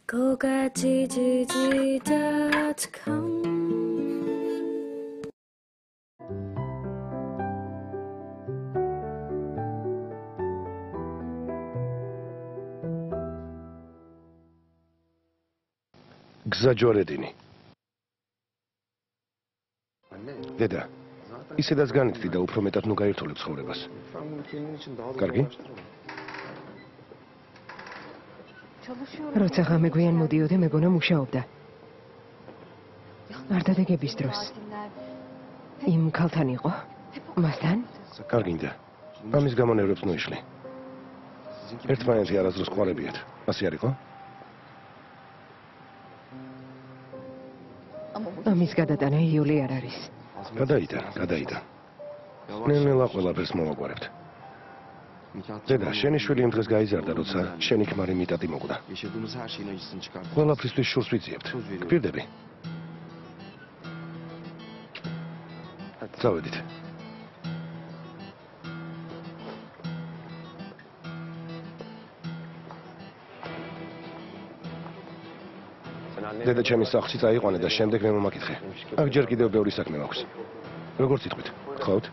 GoGaGGG.com გზაჯვარედინი. დედა, ისედაც განიცდი და უფრო მეტად ნუ გაერთოლებ ცხოვრებას. კარგი? როცა ღამეგვიან მოდიოდა, მეგონა მუშაობდა. არ დადეგების დროს. იმ ქალთან იყო? მასთან? კარგინდა. ამის გამონევრებს მოიშლი. ერთმანეთი არასდროს ყვალებიათ. ასე არ იყო? ამის გადატანა იული არ არის. გადაიდა. ნელ-ნელა ყველაფერს მოვაგვარებთ. დედა, შენი შვილი იმ დღეს გაიზარდა, როცა შენი ქმარი მიტატი მოკვდა. ყველაფრისთვის შურს ვიძიებთ. გპირდები? წავედით. დედა ჩემი სახლში წაიყვანე და შემდეგ მე მომაკითხე. აქ ჯერ კიდევ ბევრი საქმე მაქვს. როგორც იტყვით, გთხოვთ?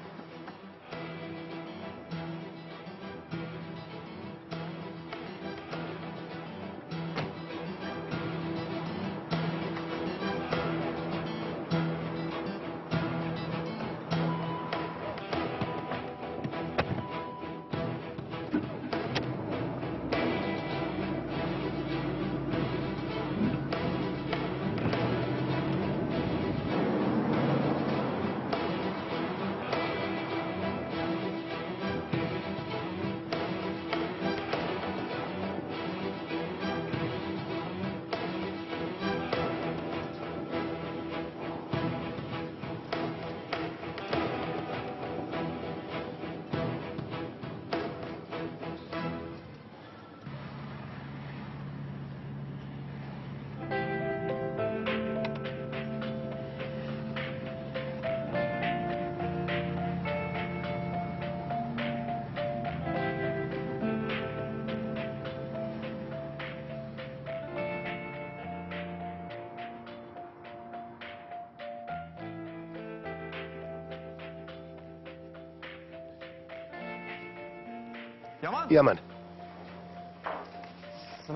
Yaman.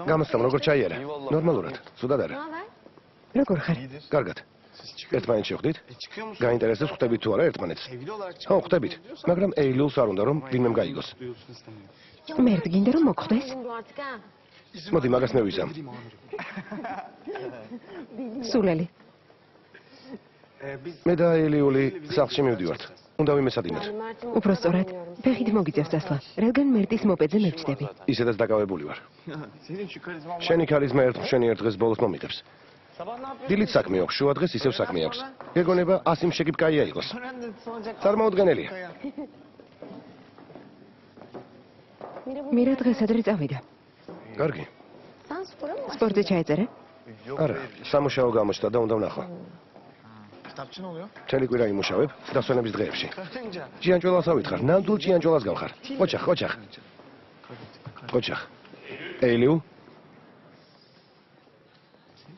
გამოსტამ როგორ ჩაიარა? ნორმალურად, სუდად არა. როგორ ხარ? კარგად. ერთმანეთს შეხვდით? გაინტერესებს ხვდებით თუ არა ერთმანეთს? ხო, ხვდებით, მაგრამ ეილულს არ უნდა რომ ვინმემ გაიგოს. მე ერთ გინდა რომ მოხდეს? მოდი მაგას მე ვიზამ. სულელი. მე და ეილული სახლში მივდივართ. უნდა ვიმესადინოთ. უფრო სწორად, ფეხით მოგიწევს დასვლა, რადგან მერტის მოპედზე მევჩდები. ისედაც დაკავებული ვარ. შენი ქარიზმა ერთ დღეს ბოლოს მომიტებს. დილით საქმე აქვს, შუა დღეს ისევ საქმე აქვს. გეგონება ასიმ შეკიპკაია იყოს. წარმოუდგენელია. მირა დღეს ადრე წავიდა. კარგი. სპორტზე ჩაეწერე? არა, სამუშაო გამოჩნდა და უნდა ვნახო. მთელი კვირა იმუშავებ დასვენების დღეებში. ჭიანჭველას ავითხარ, ნამდვილ ჭიანჭველას გავხარ. ყოჩახ. ეილიუ?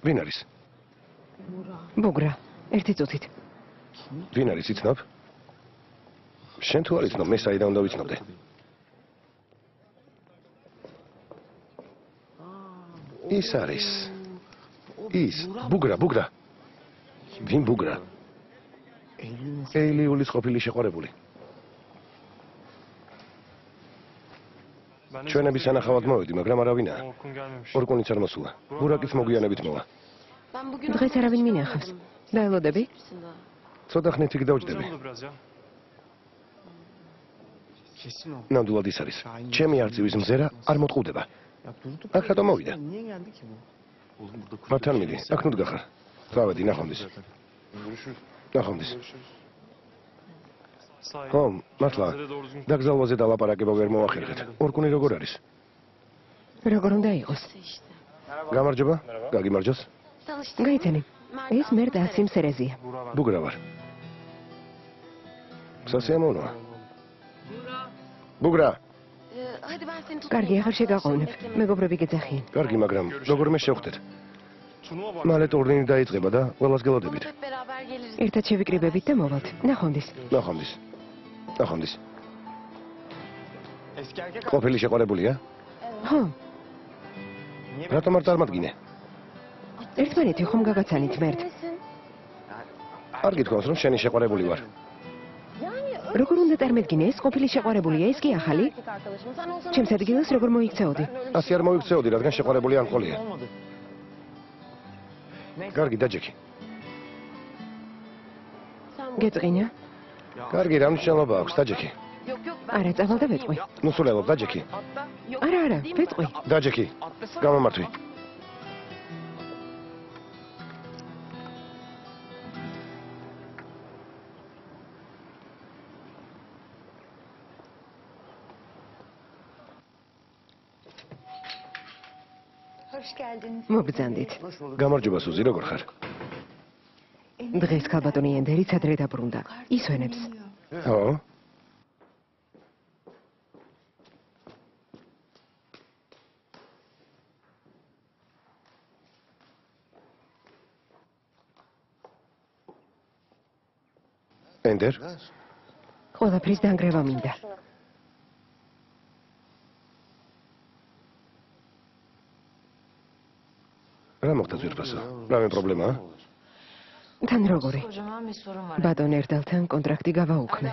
ვინ არის? ბუგრა, ერთი წუთით. ვინ არის იცნობ? შენ თუ არ იცნობ, მე საიდან უნდა ვიცნობდე? ის არის. ის, ბუგრა. ვინ ბუგრა? ეილიულის ყოფილი შეყვარებული. ჩვენების სანახავად მოვედი, მაგრამ არავინაა. ორკუნიც არ მოსულა. ბურაკიც მოგვიანებით მოვა. დღეს არავინ მინახავს. დაელოდები? ცოტა ხნით იქ დავჯდები. ნამდვილად ის არის. ჩემი არწივის მზერა არ მოტყუდება. აქ რატომ მოვიდა? მართან მიდი, აქ ნუ დგახარ. წავედი, ნახვამდის. ხო, მართლა, დაგზავნაზე დალაპარაკება ვერ მოვახერხეთ. ორკუნი როგორ არის? როგორ უნდა იყოს? გამარჯობა, გაგიმარჯოს. გაიცანი, ეს მერტ ასიმ სერეზია. ბუგრა ვარ. სასიამოვნოა. ბუგრა. კარგი, აღარ შეგაყოვნებ. მეგობრები გეძახიან. კარგი, მაგრამ როგორმე შევხვდეთ. მალე ტურნირი დაიწყება და ყველას გელოდებით. ერთად შევიკრიბებით და მოვალთ. ნახვამდის. ნახვამდის. ნახვამდის. ყოფილი შეყარებულია? ხო, რატომ არ წარმატგინე? ერთმანეთი ხომ გაგაცანით მერტ. არ გითხოვს რომ შენი შეყარებული ვარ. როგორ უნდა წარმედგინე, ეს ყოფილი შეყარებულია, ეს კი ახალი? ჩემს ადგილას როგორ მოიქცეოდი? ასე არ მოიქცეოდი, რადგან შეყარებული არ მყოლია. კარგი, დაჯექი. გეწყინა? კარგი, რა მნიშვნელობა აქვს, დაჯექი. არა, წავალ და ვეწყვი. ნუ სულელობ, დაჯექი. არა, ვეწყვი. დაჯექი. გამომართვი. მოგბრძანდით. გამარჯობა, სუზი, როგორ ხარ? დღეს ქალბატონი ენდერიც ადრე დაბრუნდა. ისვენებს. ხო? ენდერ? ყველაფრის დანგრევა მინდა. რა მოხდა ძვირფასო? რამე პრობლემაა? თან როგორი? ბატონ ერდალთან კონტრაქტი გავაუქმე.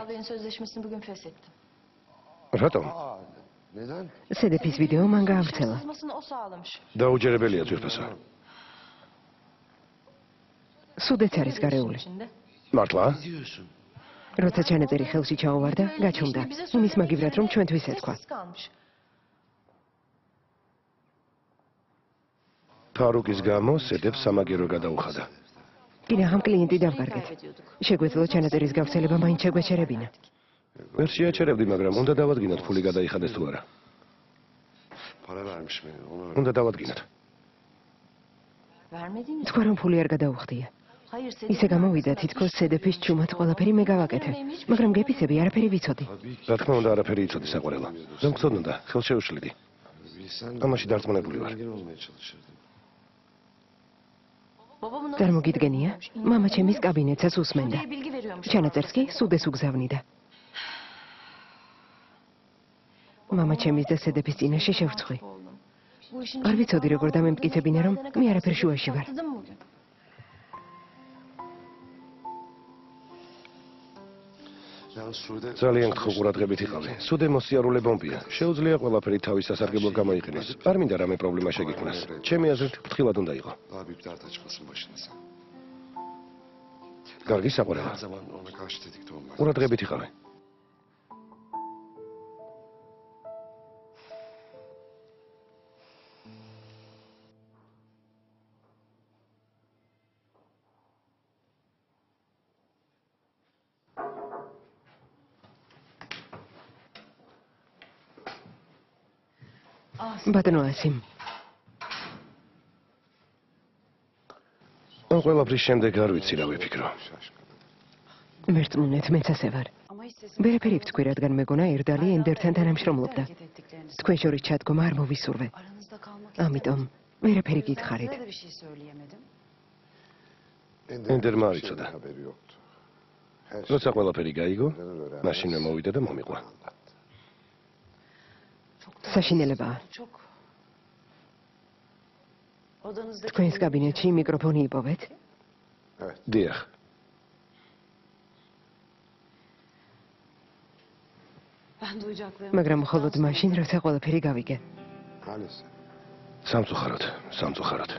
რატომ? სედეფის ვიდეო მან გაავრცელა. დაუჯერებელია ძვირფასო. სუდეც არის გარეული. მართლა? როცა ჩანაწერი ხელში ჩაუვარდა, გაჩუმდა. იმის მაგივრად რომ ჩვენთვის ეთქვა. ფარუკის გამო სედებს სამაგერო გადაუხადა. კიდე ამ კლიენტი დავკარგეთ. შეგვეძლო ჩანაწერის გავრცელება მაინც შეგვეჩერებინა. ვერ შეაჩერებდი, მაგრამ უნდა დავადგინოთ ფული გადაიხადეს თუ არა. უნდა დავადგინოთ. თქვა რომ ფული არ გადაუხდია. ისე გამოვიდა თითქოს სედეფის ჩუმად ყველაფერი მე გავაკეთე. მაგრამ გეფისები არაფერი ვიცოდი. რა თქმა უნდა, არაფერი იცოდი საყურელა. რომ გწოდნოდა, ხელს შეუშლიდი. ამაში დარწმუნებული ვარ. წარმოგიდგენია? მამა ჩემის კაბინეტსაც უსმენდა. ჩანაწერს კი სუდეს უგზავნიდა. მამა ჩემის და სედეფის წინაშე შევრცხვი. არ ვიცოდი როგორ დამემტკიცებინა რომ მე არაფერ შუაში ვარ. ძალიან გრხო ყურადღებით იყავი. სუდე მოსიარულე ბომბია. შეუძლია ყველაფერი თავის სასარგებლოდ გამოიყენოს. არ მინდა რამე პრობლემა შეგიქმნას. ჩემი აზრით, ფრთხილად უნდა იყო. კარგი საყურელა. ყურადღებით იყავი. ბატონო ასიმ. ამ ყველაფრის შემდეგ არ ვიცი რა ვიფიქრო. მერწმუნეთ, მეც ასე ვარ. ვერაფერი ვთქვი, რადგან მეგონა ერდალი ენდერთან თანამშრომლობდა. თქვენ შორის ჩადგომა არ მოვისურვე. ამიტომ ვერაფერი გითხარით. ენდერმა არ იცოდა. როცა ყველაფერი გაიგო, მაშინვე მოვიდა და მომიყვა. საშინელებაა. თქვენს კაბინეტში მიკროფონი იპოვეთ? დიახ. მაგრამ მხოლოდ მაშინ, როცა ყველაფერი გავიგე. სამწუხაროდ, სამწუხაროდ.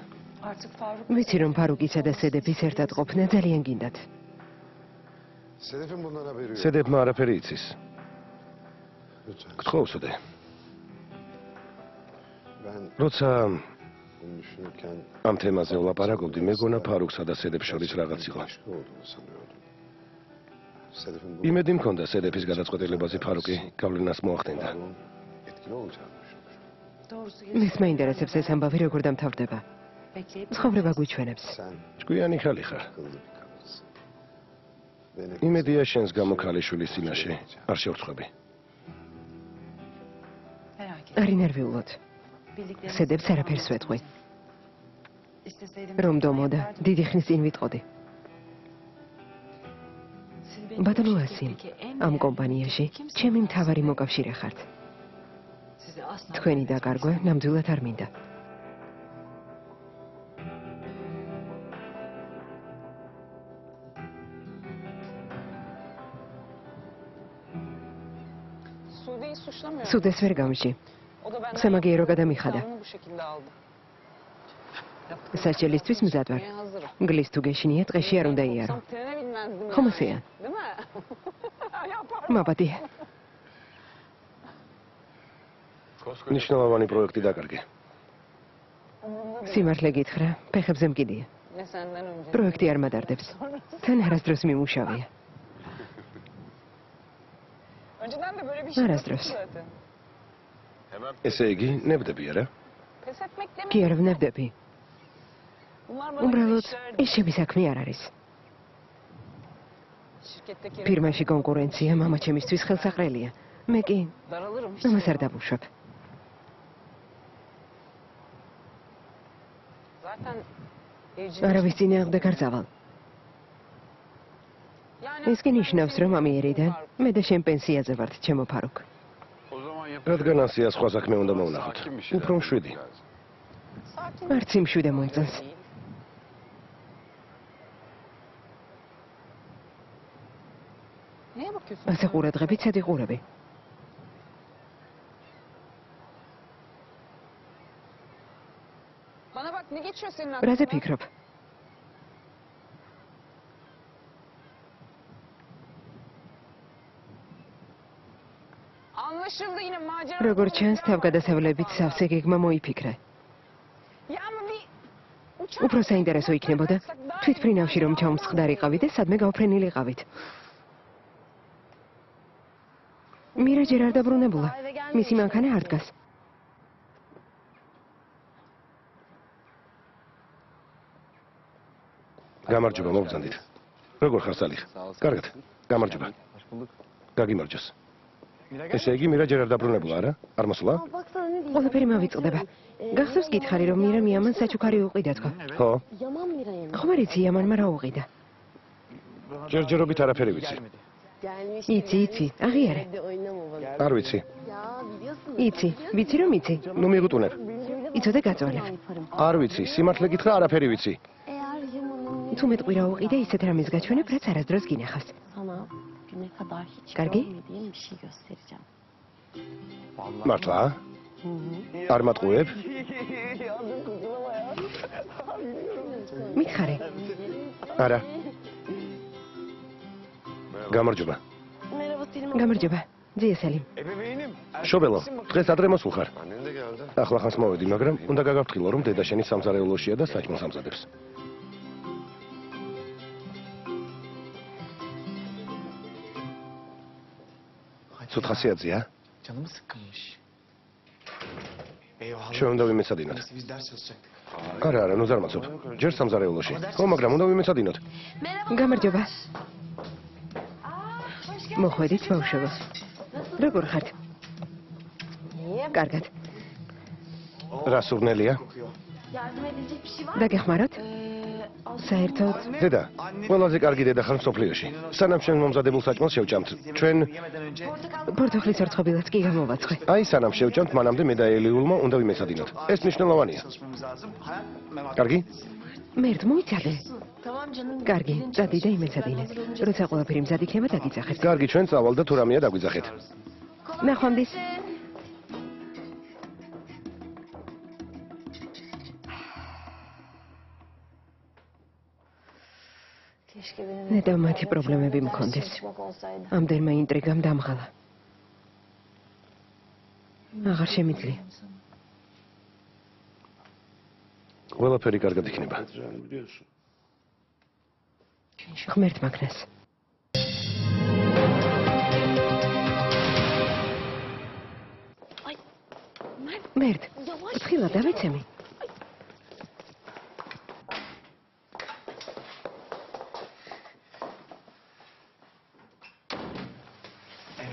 ვიცი რომ ფარუკისა და სედეფის ერთად ყოფნა ძალიან გინდათ. სედებმა არაფერი იცის. გთხოვ სუდე. როცა ამ თემაზე ვლაპარაკობდი, მეგონა ფარუქსა და სედებს შორის რაღაც იყო. იმედი მქონდა სედეფის გადაწყვეტილებაზე ფარუკი გავლენას მოახდენდა. მის მაინტერესებს ეს ამბავი როგორ დამთავრდება. ცხოვრება გვიჩვენებს. ჭკვიანი ხალი ხარ. იმედია შენს გამო ქალიშვილის წინაშე არ შევწყვები. არი ნერვიულად. სედებს არაფერს ვეთყვი. რომ დომოდა, დიდი ხნის წინ ვიტყოდი. ბატონო ასიმ, ამ კომპანიაში ჩემი მთავარი მოკავშირე ხართ. თქვენი დაკარგვა ნამდვილად არ მინდა. სუდეს ვერ გამში. სამაგიერო გადამიხადა. საჭელისთვის მზად ვარ. გლის თუ გეშინია, ტყეში არ უნდა იარო. ხომ ასეა? მაბადია. ნიშნულოვანი პროექტი დაკარგე. სიმართლე გითხრა, ფეხებზე მკიდია. პროექტი არ მადარდებს. თან არასდროს მიმუშავია. არასდროს. ესე იგი, ნებდები არა? კი არ ვნებდები. უბრალოდ ეს ჩემი საქმე არ არის. ფირმაში კონკურენცია მამა ჩემისთვის ხელსაყრელია. მე კი ამას არ დავუშვებ. არავის წინააღმდეგ არ წავალ. ეს კი ნიშნავს, რომ ამიერიდან მე და შენ პენსიაზე ვართ, ჩემო ფარუკ. რადგან ასია სხვა საქმე უნდა მოვნახოთ. უფრო მშვიდი. არც იმ შვიდე მომწონს. ასე ყურადღებით სად იყურები? რაზე ფიქრობ? როგორც ჩანს, თავგადასავლებით სავსე გეგმა მოიფიქრე. უფრო საინტერესო იქნებოდა თვითფრინავში რომ ჩაუმსხდარიყავი და სადმე გავფრენილიყავით. მირა ჯერ არ დაბრუნებულა. მისი მანქანა არ დგას. გამარჯობა, მოგზანდით. როგორ ხარ სალიხ? კარგად. გამარჯობა. გაგიმარჯოს. ესე იგი, მირა ჯერ არ დაბრუნებულა, არა? არ მოსულა? ყველაფერი მავიწყდება. გახსოვს გითხარი, რომ მირა მიამან საჩუქარი უყიდა თქვა. ხო. ხომ არ იცი იამანმა რა უყიდა? ჯერჯერობით არაფერი ვიცი. იცი, აღიარე. არ ვიცი. ვიცი რომ იცი. ნუ მიგუტუნებ. იცოდე გაწვალებ. არ ვიცი, სიმართლე გითხრა, არაფერი ვიცი. თუ მეტყვი რა უყიდა, ისეთ რამეს გაჩვენებ, რაც არასდროს გინახავს. კარგი? მართლა? არ მატყუებ? მითხარი. არა. გამარჯობა. გამარჯობა. ძია სელიმ. შობელო, დღეს ადრე მოსულხარ. ახლა ხანს მოვედი, მაგრამ უნდა გაგაფრთხილო, რომ დედა შენი სამზარეულოშია და საჭმელს ამზადებს. ცუდ ხასიათზეა? ჩვენ უნდა ვიმეცადინოთ. არა, ნუ ზარმაცობ. ჯერ სამზარეულოში. ხო, მაგრამ უნდა ვიმეცადინოთ. გამარჯობა. მოხვედით, ბავშვებო. როგორ ხართ? კარგად. რა სურნელია? დაგეხმაროთ? საერთოდ დედა, ყველაზე კარგი დედა ხარ მსოფლიოში. სანამ შენ მომზადებულ საჭმელს შევჭამთ, ჩვენ პორტოხლის ორცხობილაც კი გამოვაცხე. აი სანამ შევჭამთ, მანამდე მე და ელიულმა უნდა ვიმეცადინოთ. ეს მნიშვნელოვანია. კარგი? მერტ მოიცადე. კარგი, წადი და იმეცადინე. როცა ყველაფერი მზად იქნება, დაგიძახეთ. კარგი, ჩვენ წავალ და თუ რამეა დაგვიძახეთ. ნახვამდის. ნეტა მათი პრობლემები მქონდეს. ამდენმა ინტრიგამ დამღალა. აღარ შემიძლია. ყველაფერი კარგად იქნება. ღმერთ მაგნას. მერტ, ფრთხილად დავეცემი.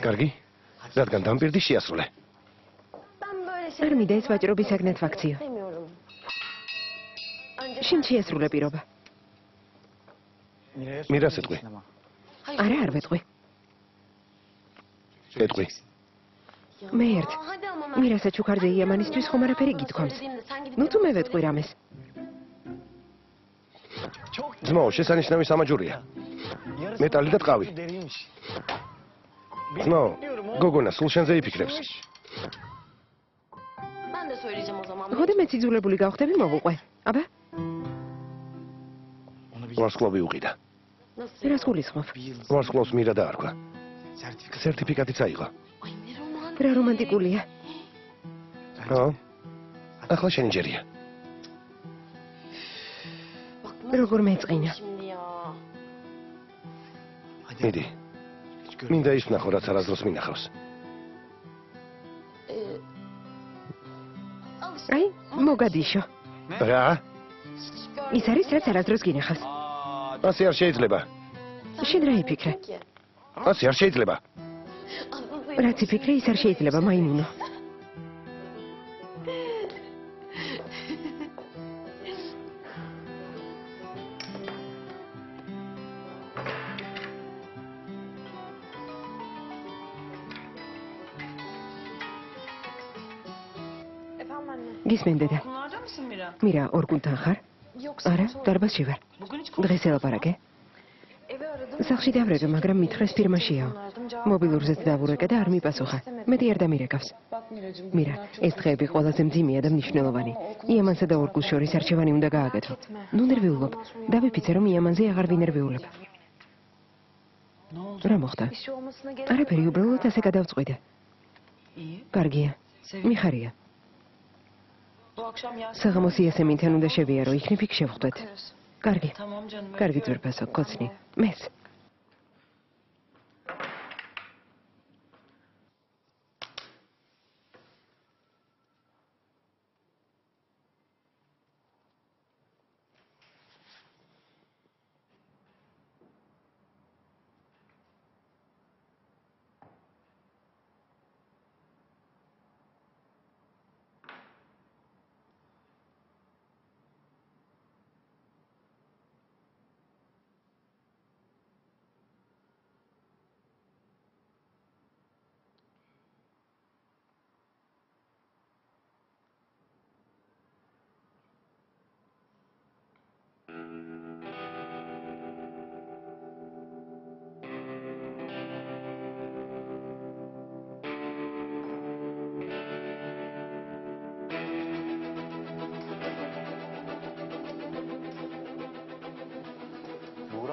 კარგი? რადგან დამპირდი შეასრულე. არ მინდა ეს ვაჭრობისაგნად ვაქციო. შენ შეესრულე პირობა. მირას ეტყვი. არა, არ ვეტყვი. ეტყვი. მე ერთ. მირასაც ჩუქარზე იამანისთვის ხომ არაფერი გითქვამს. ნუ თუ მე ვეტყვი რამეს. ძმაო, შესანიშნავი სამაჯურია. მეტალი და ტყავი. ძმაო, გოგონა სულ შენზე იფიქრებს. ხოდა მეც იძულებული გავხდები მოვუყვე. აბა? ვარსკვლავი უყიდა. რას გულისხმობ? ვარსკვლავს მირა დაარქვა. სერტიფიკატიც აიღო. რა რომანტიკულია. ახლა შენი ჯერია. როგორ მეწყინა. მიდი. მინდა ის ვნახო, რაც არასდროს მინახავს. აი, მოგადიშო. რა? ის არის, რაც არასდროს გინახავს. ასე არ შეიძლება. შენ რა იფიქრე? ასე არ შეიძლება. რაც იფიქრე, ის არ შეიძლება, მაიმუნო. გისმენდედა. მირა, ორ გუნდთან ხარ? არა, დარბაზში ვარ. დღეს ელაპარაკე. სახლში დავრედო, მაგრამ მითხრეს ფირმაშიაო. მობილურზეც დავურეკე და არ მიპასუხა. მეტი არ დამირეკავს. მირა, ეს დღეები ყველაზე მძიმეა და მნიშვნელოვანი. იამანსა და ორგულს შორის არჩევანი უნდა გააკეთო. ნუ ნერვიულობ. დავიფიცე, რომ იამანზე აღარ ვინერვიულებ. რა მოხდა? არაფერი, უბრალოდ ასე გადავწყვიტე. კარგია. მიხარია. საღამოს იასემინთან უნდა შევიარო, იქნებ იქ შევხვდეთ. კარგი. კარგი ძვირფასო, კოცნი. მეც.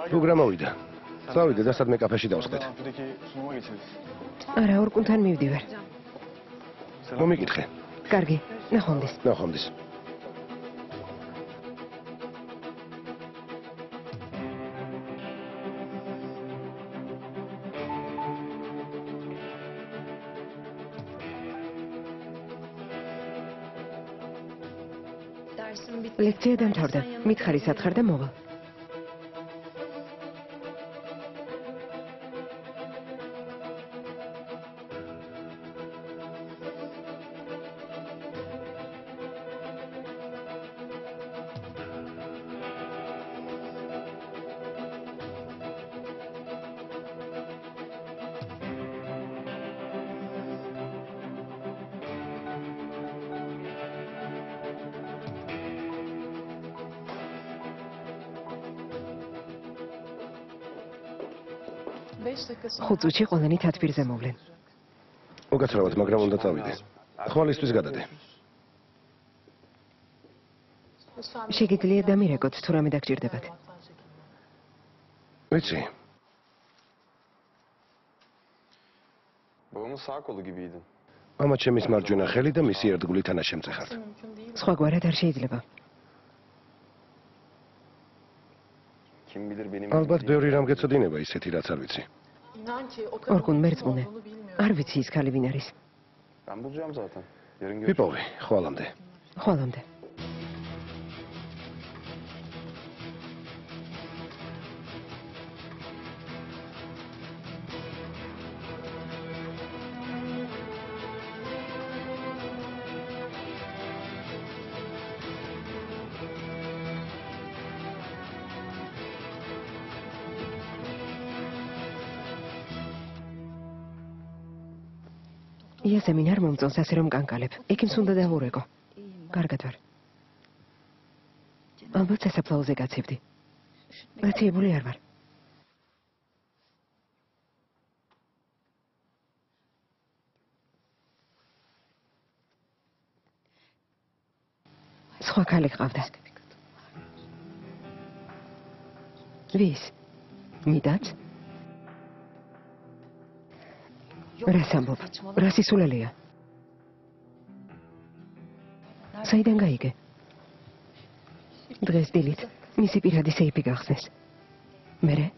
პროგრამა მოვიდა. წავიდე და სადმე კაფეში დავსხდეთ. არა, ორ გუნდთან მივდივარ. მომიკითხე. კარგი, ნახვამდის. ნახვამდის. ლექცია დამთავრდა. მითხარი სათხარ და მოვა. ხუთ წუთში ყველანი თათბირზე მოვლენ. მოგაცრავად, მაგრამ უნდა წავიდე. ხვალისთვის გადადე. შეგიძლია დამირეკოთ, თუ რამე დაგჭირდებათ. ვიცი. მამა ჩემის მარჯვენა ხელი და მისი ერთგული თანაშემწე ხართ. სხვაგვარად არ შეიძლება. ალბათ ბევრი რამ გეცოდინება ისეთი, რაც არ ვიცი. ორგუნ მერწმუნე. არ ვიცი ის ქალი ვინ არის. ვიპოვე, ხვალამდე. ხვალამდე. იასემინ არ მომწონს ასე რომ კანკალებ. ექიმს უნდა დავურეკო. კარგად ვარ. ალბათ სასაფლაოზე გაცივდი. გაცივებული არ ვარ. სხვა ქალი ყავდა. ვის? მიდაც? რას ამბობ? რა სისულელეა? საიდან გაიგე? დღეს დილით მისი პირადი სეიფი გახსნეს. მერე?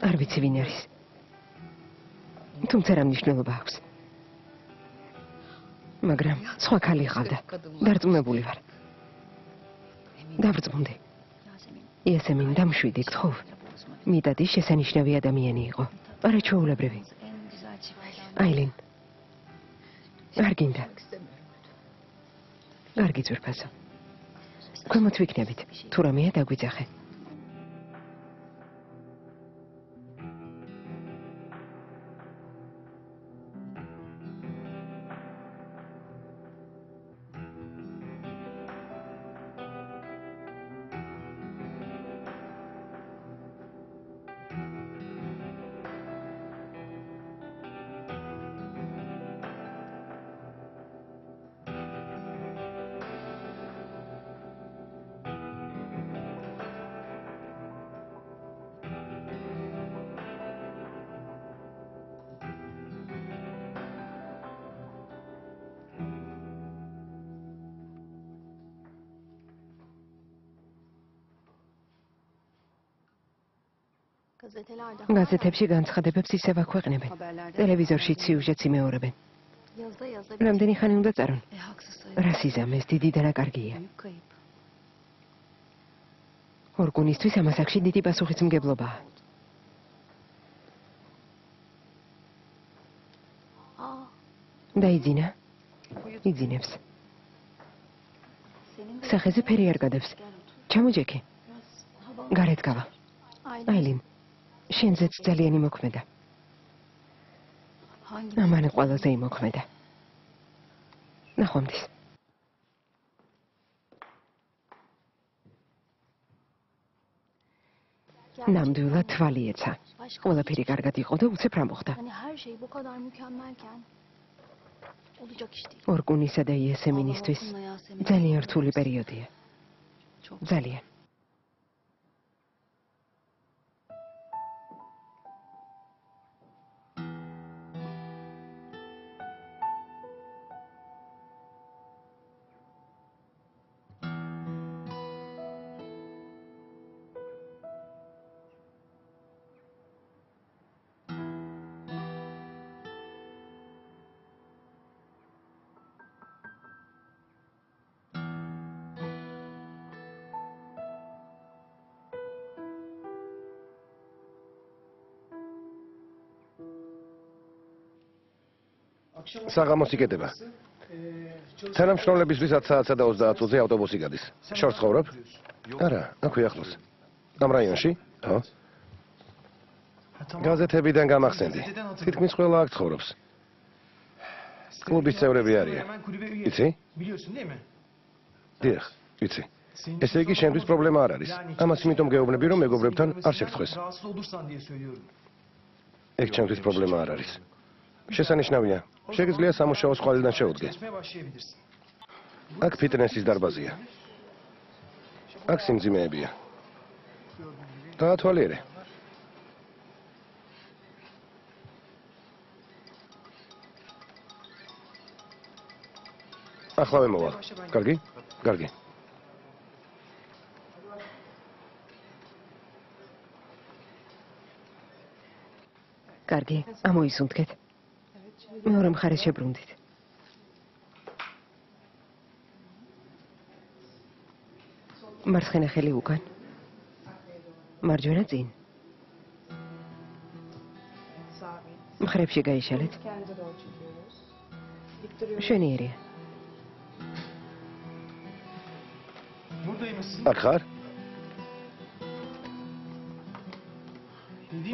არ ვიცი ვინ არის. თუმცა რა მნიშვნელობა აქვს? მაგრამ სხვა ქალი ყავდა. დარწმუნებული ვარ. დავრწმუნდი. იასემინ დამშვიდი გთხოვ. მიდადი შესანიშნავი ადამიანი იყო. არა ჩვეულებრივი. აილინ. არ გინდა. კარგი ძვირფასო. ქვემოთ ვიქნებით. თუ რამეა დაგვიძახე. გაზეთებში განცხადებებს ისევ აქვეყნებენ. ტელევიზორში სიუჟეტს იმეორებენ. რამდენი ხანი უნდა წარონ? რასიზმ ეს დიდი დანაკარგია. ორგუნისთვის ამას აქში დიდი პასუხისმგებლობაა. დაიძინა? იძინებს. სახეზე ფერი არ გადავს. ჩამოჯექი. გარეთ გავა. აილინ. შენზეც ძალიან იმოქმედა. ამან ყველაზე იმოქმედა. ნახვამდის. ნამდვილად თვალი ეცა. ყველაფერი კარგად იყო და უცებ რა მოხდა. ორგუნისა და იესემინისთვის ძალიან რთული პერიოდია. ძალიან. საღამოს იკეტება. თანამშრომლებისთვის 10 საათსა და 30 წუთზე ავტობუსი გადის. შორს ცხოვრობ? არა, აქვე ახლოს. ამ რაიონში? ხო. გაზეთებიდან გამახსენდი. თითქმის ყველა აქ ცხოვრობს. კლუბის წევრები არიან. იცი? დიახ, იცი. ესე იგი შენთვის პრობლემა არ არის. ამას იმიტომ გეუბნები, რომ მეგობრებთან არ შეგწხვეს. ეგ ჩემთვის პრობლემა არ არის. შესანიშნავია. შეგიძლია სამუშაოს ყველიდან შეუდგე. აქ ფიტნესის დარბაზია. აქ სიმძიმეებია. დაათვალიერე. ახლავე მოვალ. კარგი? კარგი. კარგი, ამოისუნთქეთ. მეორე მხარეს შებრუნდით. მარცხენა ხელი უკან. მარჯვენა წინ. მხრებში გაიშალეთ. შენიერია. აქ ხარ?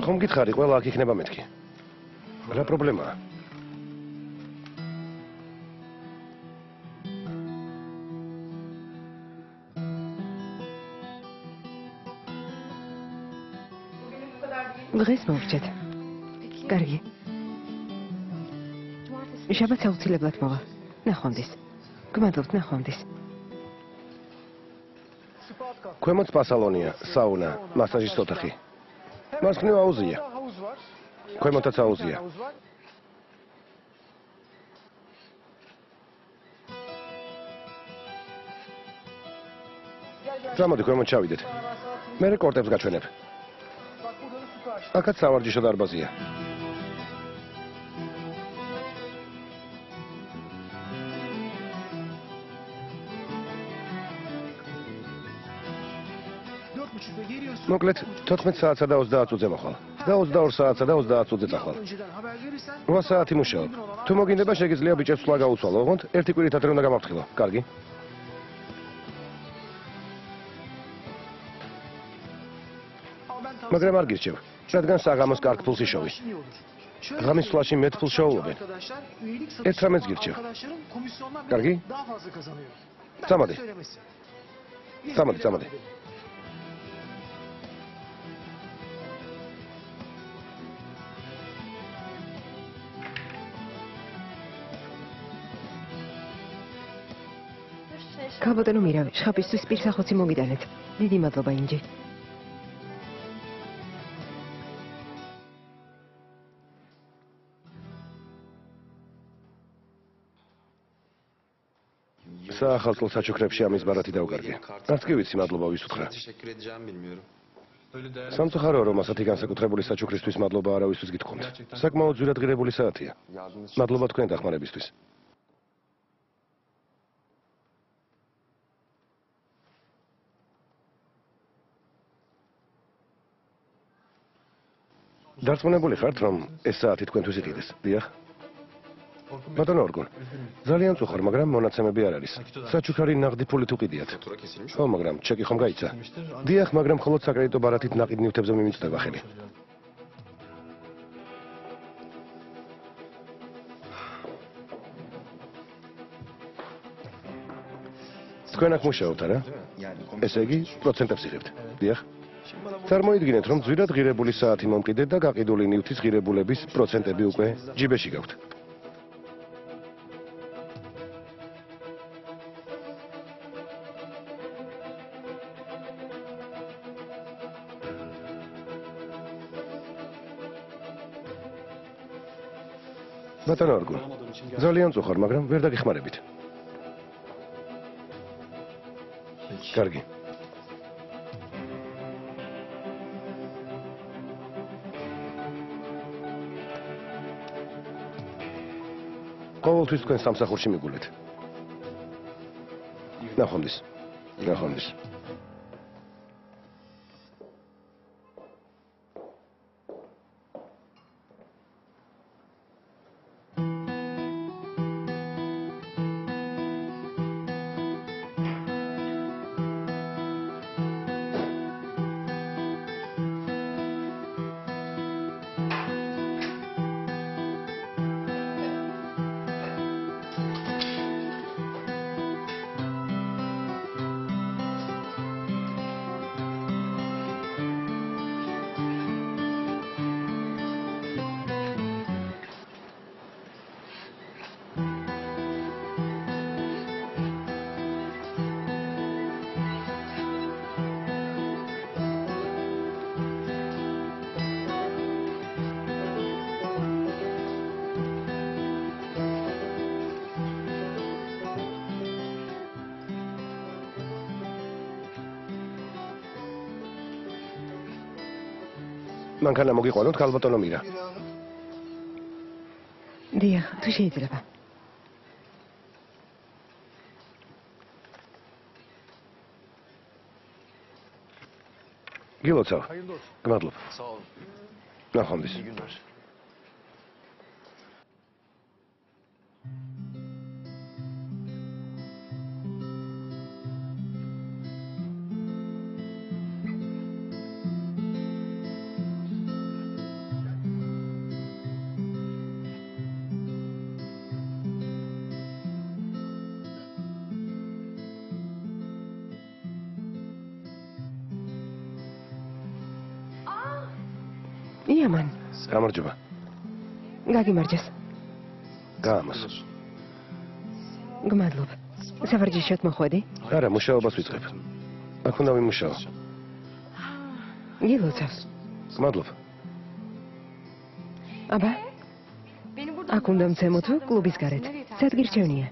ხომ გითხარი, ყველა აქ იქნება მეთქი. რა პრობლემაა? დღეს მოვrჩეთ. კარგი. შაბათს აუცილებლად მოვა. ნახვამდის. გმადლობთ, ნახვამდის. ქვემოთ სპა-სალონია, საუნა, მასაჟის ოთახი. მარცხნივ აუზია. ქვემოთაც აუზია. წამოდი ქვემოთ ჩავიდეთ. მე კორტებს გაჩვენებ. აქაც სავარჯიშო დარბაზია. მოკლედ 14 საათსა და 30 წუთზე მოხვალ და 22 საათსა და 30 წუთზე წახვალ. 8 საათი მუშაობ. თუ მოგინდება შეგიძლია ბიჭებს სვლა გაუცვალო, ოღონდ ერთი კვირით ადრე უნდა გამაფრთხილო. კარგი? მაგრამ არ გირჩევ, რადგან საღამოს კარგ ფულს იშოვი. ღამის სვლაში მეტ ფულს შოულობენ. 18-ს გირჩევ. კარგი? წამოდი. წამოდი. ქალბატონო მირავი, შხაპისთვის პირსახოცი მოგიტანეთ. დიდი მადლობა, ინჯი. საახალწლო საჩუქრებში ამის ბარათი დავკარგე. არც კი ვიცი მადლობა ვის უთხრა. სამწუხაროა რომ ასეთი განსაკუთრებული საჩუქრისთვის მადლობა არავისთვის გითხოვთ. საკმაოდ ძვირად ღირებული საათია. მადლობა თქვენ დახმარებისთვის. დარწმუნებული ხართ რომ ეს საათი თქვენთვის იყიდეს? დიახ. ბატონო ორგონ, ძალიან წუხარ, მაგრამ მონაცემები არ არის. საჩუქარი ნაღდი ფულით უყიდიათ. ხო, მაგრამ ჩეკი ხომ გაიცა? დიახ, მაგრამ მხოლოდ საკრედიტო ბარათით ნაყიდ ნივთებზე მიმიწვდება ხელი. თქვენ აქ მუშაობთ, არა? ესე იგი, პროცენტებს იღებთ. დიახ. წარმოიდგინეთ, რომ ძვირად ღირებული საათი მომყიდეთ და გაყიდული ნივთის ღირებულების პროცენტები უკვე ჯიბეში გაქვთ. ბატონო ორგონ, ძალიან წუხარ, მაგრამ ვერ დაგეხმარებით. კარგი. ყოველთვის თქვენ სამსახურში მიგულეთ. ნახვამდის. მანქანა მოგიყვანოთ ქალბატონო მირა. დიახ, თუ შეიძლება. გილოცავ. გმადლობ. ნახვამდის. იამან, გამარჯობა. გაგიმარჯოს. გამოს. გმადლობ. სავარჯიშოდ მოხვედი? არა, მუშაობას ვიწყებ. აქ უნდა ვიმუშაო. გილოცავს. გმადლობ. აბა, აქ უნდა მცემო თუ კლუბის გარეთ. სად გირჩევნია?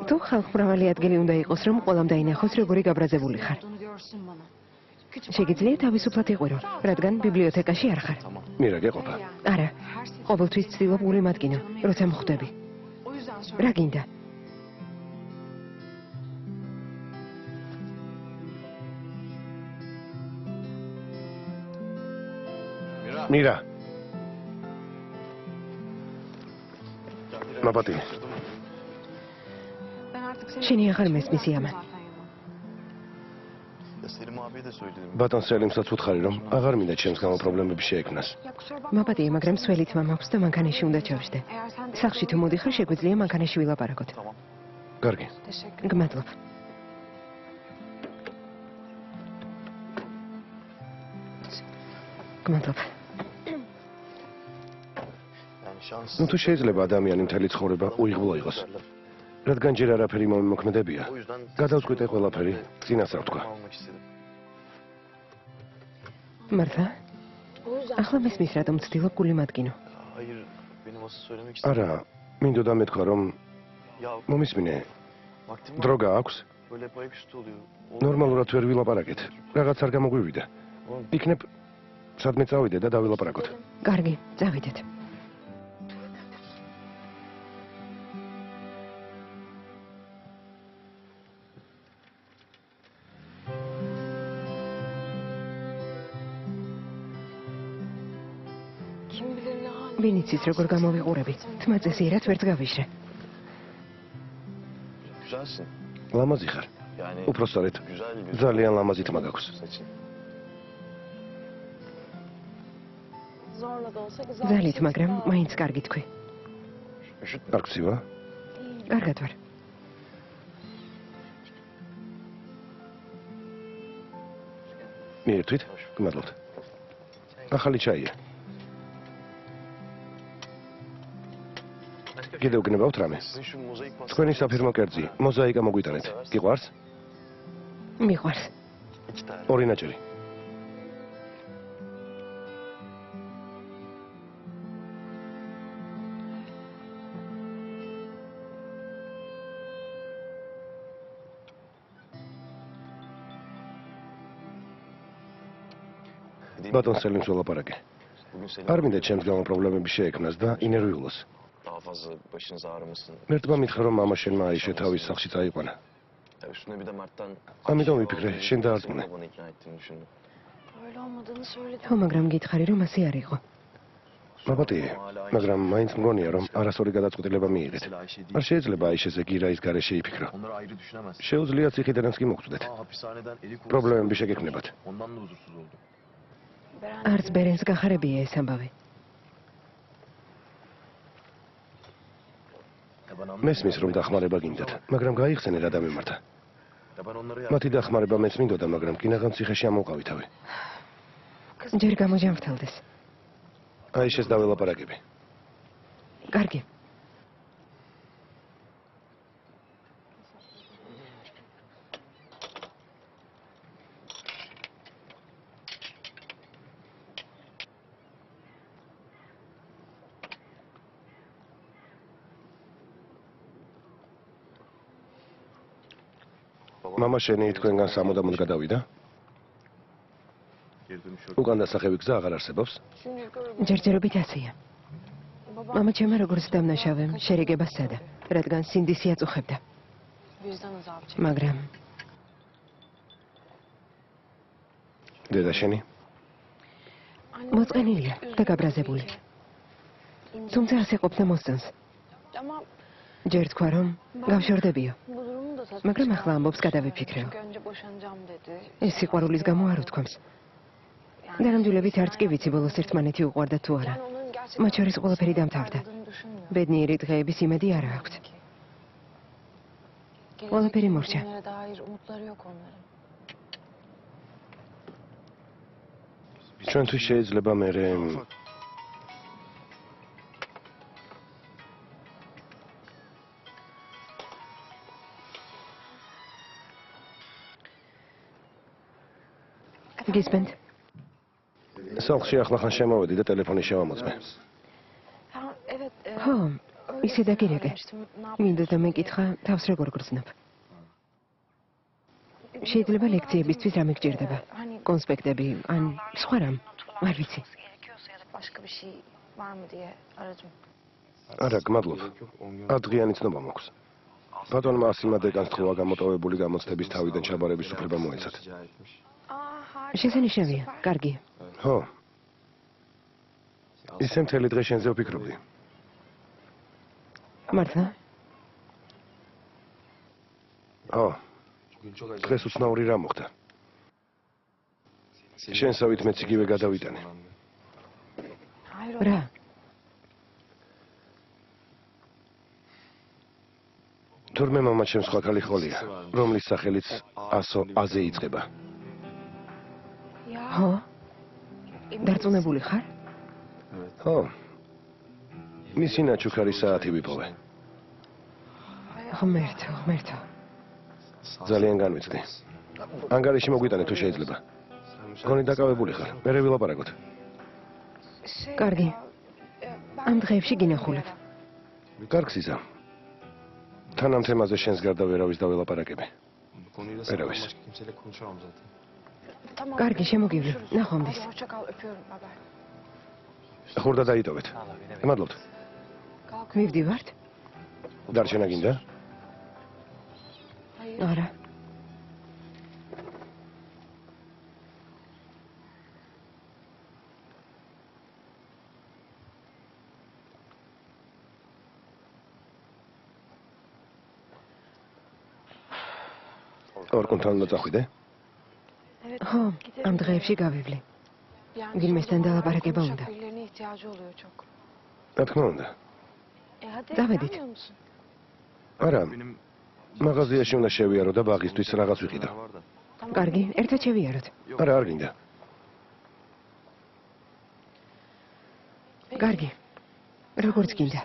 თუ ხალხმრავალი ადგილი უნდა იყოს, რომ ყველამ დაინახოს, როგორი გაბრაზებული ხარ. შეგიძლია თავისუფლად იყვირო, რადგან ბიბლიოთეკაში არ ხარ. მირა, გეყოფა. არა, ყოველთვის ვცდილობ გული მადგინო, როცა მხვდები. რა გინდა? მირა. მაბატი. შენი აღარ მესმის იამან. ბატონ სელიმსაც უთხარი, რომ აღარ მინდა ჩემს გამო პრობლემები შეექმნას. მაბატია, მაგრამ სველით მაქვს და მანქანაში უნდა ჩავშდე. სახლში თუ მოდიხარ, შეგვიძლია მანქანაში ვილაპარაკოთ. კარგი. გმადლობ. გმადლობ. ნუ თუ შეიძლება ადამიანი მთელი ცხოვრება უიღბლო იყოს. რადგან ჯერ არაფერი მომიმოქმედებია, გადავწყვიტე ყველაფერი წინასწარ ვთქვა. მართლა? ახლა მესმის რატომ ვცდილობ გული მადგინო? არა, მინდოდა მეთქვა, რომ მომისმინე, დრო გააქვს? ნორმალურად ვერ ვილაპარაკეთ. რაღაც არ გამოგვივიდა. იქნებ სადმე წავიდე და დავილაპარაკოთ. კარგი, წავიდეთ. ვინიცის როგორ გამოვიყურები? თმა წესიერად ვერც გავიშრე. ლამაზი ხარ. უпросторეთ. ძალიან ლამაზი თმა გაქვს. ძალით, მაგრამ მაინც კარგი თქვი. არ გცივა? კარგად ვარ. მიერთვით? გმადლობთ. ახალი ჩაია. კიდევ გნებავთ რამე? თქვენი საფირმო კერძი, მოზაიკა მოგვიტანეთ. გიყვარს? მიყვარს. ორი ნაჭერი. ბატონ სელიმს ველაპარაკე. არ მინდა ჩემს გამო პრობლემები შეექმნას და ინერვიულოს. მერტმა მითხრა, რომ მამა შენმა აიშე თავის სახლში წაიყვანა. ამიტომ ვიფიქრე, შენ დაარწმუნე. ხო, მაგრამ გითხარი, რომ ასე არ იყო. მაბატი, მაგრამ მაინც მგონია, რომ არასწორი გადაწყვეტილება მიიღეთ. არ შეიძლება აიშეზე გირაის გარეშე იფიქრო. შეუძლია ციხიდანაც კი მოხვდეთ. პრობლემები შეგექმნებათ. არც ბერენს გახარებია ეს ამბავი. მესმის, რომ დახმარება გინდათ, მაგრამ გაიხსენე რა დამემართა. მათი დახმარება მეც მინდოდა, მაგრამ კინაღამ ციხეში ამოვყავითავი. ჯერ გამოჯამრთელდეს. აიშეს დაველაპარაკები. კარგი. მამა შენი თქვენგან სამუდამოდ გადავიდა? უკან დასახევი გზა აღარ არსებობს? ჯერჯერობით ასეა. მამა ჩემმა როგორც დამნაშავემ შერიგებას სცადა, რადგან სინდისი აწუხებდა. მაგრამ დედა შენი? მოწყენილია და გაბრაზებული. თუმცა ასე ყოფნა მოსწონს. ჯერ თქვა, რომ გავშორდებიო. მაგრამ ახლა ამბობს გადავიფიქრეო. ეს სიყვარულის გამო არ უთქვამს. დანამდვილებით არც კი ვიცი ბოლოს ერთმანეთი უყვარდა თუ არა. მათ შორის ყველაფერი დამთავრდა. ბედნიერი დღეების იმედი არა აქვთ. ყველაფერი მორჩა. ჩვენთვის შეიძლება მე გისმენთ? სახლში ახლახან შემოვედი და ტელეფონი შევამოწმე. ხო, ისე დაგირეკე. მინდა და მეკითხა, თავს როგორ გრძნობ. შეიძლება ლექციებისთვის რამე გჭირდება. კონსპექტები, ან სხვა რამ. არ ვიცი. არა, გმადლობ. ადრიანი ცნობა მაქვს. ბატონმა ასიმა დეკანს თხოვა გამოტოვებული გამოცდების თავიდან ჩაბარების უფლება მოეცათ. შესანიშნავია, კარგია. ხო. ისე მთელი დღე შენზე ვფიქრობდი. მართლა? ხო. დღეს უცნაური რა მოხდა. შენსავით მეც იგივე გადავიტანე. რა? თურმე მამა ჩემს სხვა ქალი ხოლია, რომლის სახელიც აზე იწყება. ხო? დარწმუნებული ხარ? ხო. მისი ნაჩუქარი საათი ვიპოვე. ღმერთო. ძალიან განვიცდი. ანგარიში მოგვიტანე თუ შეიძლება. გონი დაკავებული ხარ. მერე ვილაპარაკოთ. კარგი. ამ დღეებში გინახულებ. კარგს იზა. თან ამ თემაზე შენს გარდა ვერავის დაველაპარაკები. ვერავის. კარგი, შემოგივლი. ნახვამდის. ხურდა დაიტოვეთ. მადლობთ. მივდივართ? დარჩენა გინდა? არა. ორკუნთან უნდა წახვიდე? ხო, ამ დღეებში გავივლი. ვინმესთან დალაპარაკება უნდა. რა თქმა უნდა. დავედით. არა. მაღაზიაში უნდა შევიარო და ბაღისთვის რაღაც ვიყიდო. კარგი, ერთად შევიაროთ. არა, არ გინდა. კარგი. როგორც გინდა.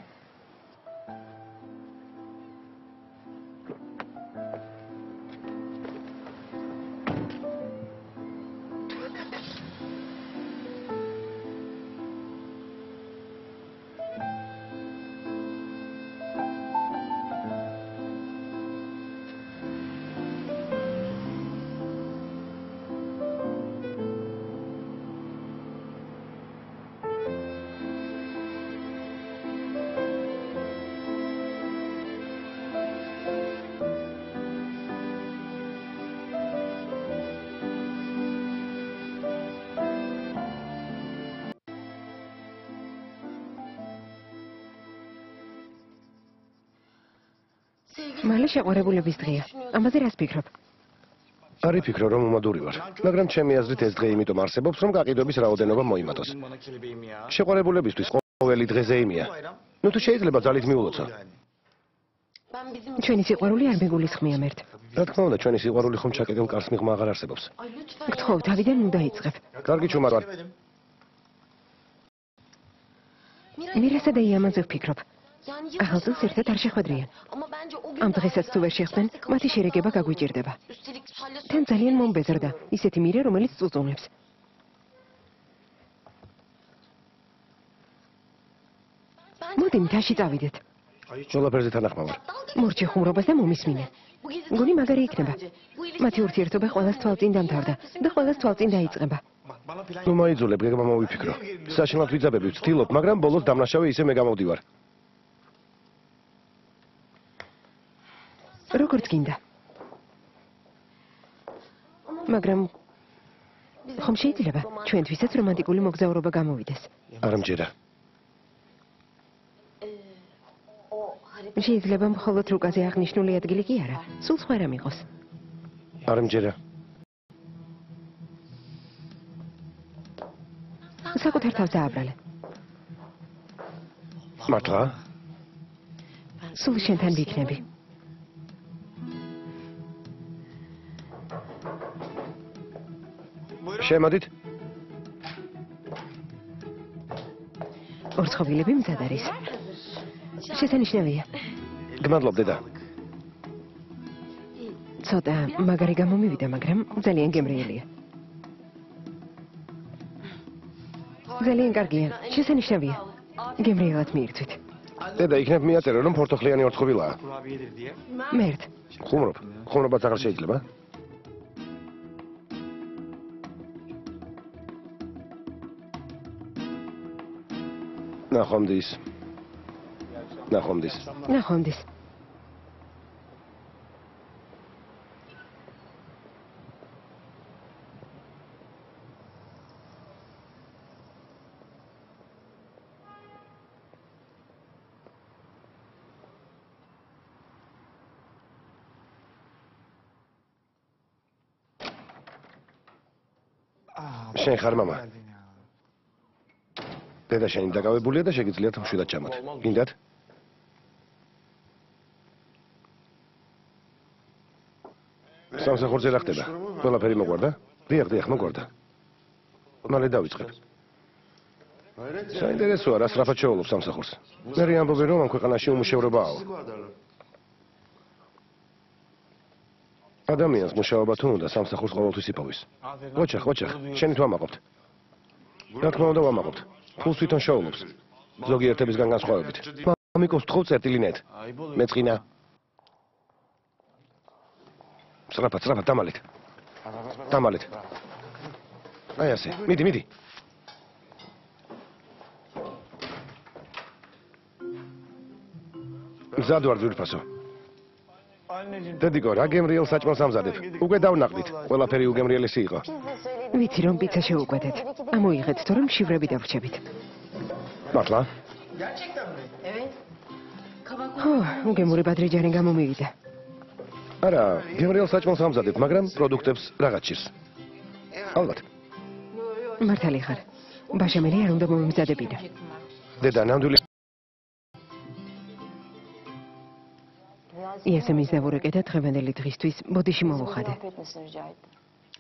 მალე შეყვარებულების დღეა. ამაზე რას ფიქრობ? არ ვიფიქრო, რომ უმადური ვარ, მაგრამ ჩემი აზრით ეს დღე იმიტომ არსებობს, რომ გაყიდვების რაოდენობა მოიმატოს. შეყვარებულებისთვის ყოველი დღეზე იმია. ნუ თუ შეიძლება ძალით მიულოცო. ჩვენი სიყვარული არ მეგულისხმია მერტ. რა თქმა უნდა, ჩვენი სიყვარული ხომ ჩაკეტილ კარს მიღმა აღარ არსებობს. გთხოვ, თავიდან ნუ დაიწყებ. კარგი ჩუმარ ვარ. მირასა და იამაზე ვფიქრობ. ახალ წელს ერთად არ შეხვედრიან. ამ დღესაც თუ ვერ შეხდნენ, მათი შერეგება გაგვიჭირდება. თან ძალიან მომბეზრდა, ისეთი მირე, რომელიც წუწუნებს. მოდი მთაში წავიდეთ. ყველაფერზე თანახმავარ. მორჩე ხუმრობას და მომისმინე. გონი მაგარი იქნება. მათი ურთიერთობა ყველას თვალწინ დამთავრდა და ყველას თვალწინ დაიწყება. ნუ მაიძულებ, გეგმა მოვიფიქრო. საშინლად ვიძაბები ვცდილობ, მაგრამ ბოლოს დამნაშავე ისე მე გამოვდივარ. როგორც გინდა. მაგრამ ხომ შეიძლება ჩვენთვისაც რომანტიკული მოგზაურობა გამოვიდეს. არ მჯერა. შეიძლება მხოლოდ რუკაზე აღნიშნული ადგილი კი არა, სულ სხვა რამ იყოს. არ მჯერა. საკუთარ თავს დააბრალე. მართლა? სულ შენთან ვიქნები. შემოდით? ორცხობილები მზად არის. შესანიშნავია. გმადლობ დედა. ცოტა მაგარი გამომივიდა, მაგრამ ძალიან გემრიელია. ძალიან კარგია. შესანიშნავია. გემრიელად მიირთვით. დედა, იქნებ მიაწერო, რომ ფორთოხლიანი ორცხობილაა. მერტ. ხუმრობაც აღარ შეიძლება. ნახვამდის. ნახვამდის. შენ ხარ მამა. დედა შენი დაკავებულია და შეგიძლიათ მშვიდად ჩამოთ. გინდათ? სამსახურზე რა ხდება? ყველაფერი მოგვარდა? დიახ, მოგვარდა. მალე დავიწყებ. საინტერესოა, რა სწრაფად შეულობ სამსახურს. მე ამბობენ, რომ ამ ქვეყანაში უმუშევრობაა. ადამიანს მუშაობა თუ უნდა სამსახურს ყოველთვის იპოვის. ოჩახ, შენი თუ ამაყობთ. რა თქმა უნდა ვამაყობთ. ფულს თვითონ შეულობს. ზოგიერთებისგან განსხვავებით. მამიკოს თხოვ წერტილინეთ. მეწყინა. სწრაფად, დამალეთ. აი ასე, მიდი. მზად ვარ ძვირფასო. დედიკო, რა გემრიელ საჭმელს ამზადებ? უკვე დავნაყდით. ყველაფერი უგემრიელესი იყო. ვიცი რომ პიცა შეუკვეთეთ. ამოიღეთ, თორემ შივრები დავრჩებით. მართლა? უგემური ბადრიჯანი გამომივიდა. არა, გემრიელ საჭმელს ამზადებ, მაგრამ პროდუქტებს რაღაც ჭირს. ალბათ. მართალი ხარ. ბაშამელი არ უნდა მომიმზადებინა. დედა, ნამდვილი იასემის დავურეკე და დღევანდელი დღისთვის ბოდიში მოვუხადე.